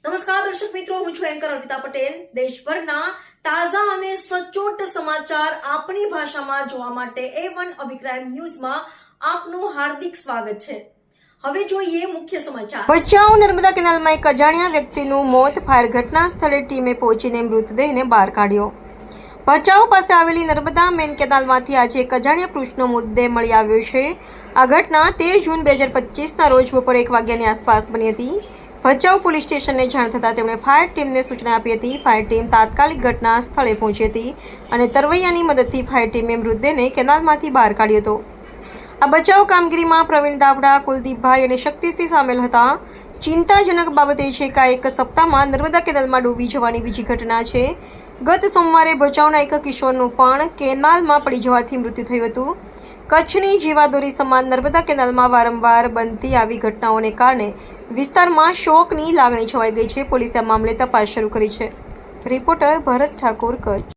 નમસ્કાર દર્શક મિત્રો, હું છું એન્કર અર્પિતા પટેલ। દેશભરના તાજા અને સચોટ સમાચાર આપણી ભાષામાં જોવા માટે A1 અભિપ્રાય ન્યૂઝમાં આપનું હાર્દિક સ્વાગત છે। હવે જોઈએ મુખ્ય સમાચાર। ભચાઉ નર્મદા કેનાલમાં એક અજાણ્યા વ્યક્તિનું મોત, ફાયર ઘટના સ્થળે ટીમે પહોંચીને મૃતદેહને બહાર કાઢ્યો। ભચાઉ પાસે આવેલી નર્મદા મેન કેનાલમાંથી આજે એક અજાણ્યા પુરુષનો મૃતદેહ મળી આવ્યો છે। આ ઘટના 13 જૂન 2025ના રોજ બપોરે 1 વાગ્યાની આસપાસ બની હતી। ભચાઉ પોલીસ સ્ટેશનને જાણ થતાં તેમણે ફાયર ટીમને સૂચના આપી હતી। ફાયર ટીમ તાત્કાલિક ઘટના સ્થળે પહોંચી હતી અને તરવૈયાની મદદથી ફાયર ટીમે મૃતદેહને કેનાલમાંથી બહાર કાઢ્યો હતો। આ બચાવ કામગીરીમાં પ્રવીણ દાવડા, કુલદીપભાઈ અને શક્તિસિંહ સામેલ હતા। ચિંતાજનક બાબત એ છે કે આ એક સપ્તાહમાં નર્મદા કેનાલમાં ડૂબી જવાની બીજી ઘટના છે। ગત સોમવારે ભચાઉના એક કિશોરનું પણ કેનાલમાં પડી જવાથી મૃત્યુ થયું હતું। કચ્છની જીવાદોરી સમાન નર્મદા કેનાલમાં વારંવાર બનતી આવી ઘટનાઓને કારણે વિસ્તારમાં શોકની લાગણી છવાઈ ગઈ છે। પોલીસે આ મામલે તપાસ શરૂ કરી છે। રિપોર્ટર ભરત ઠાકોર, કચ્છ।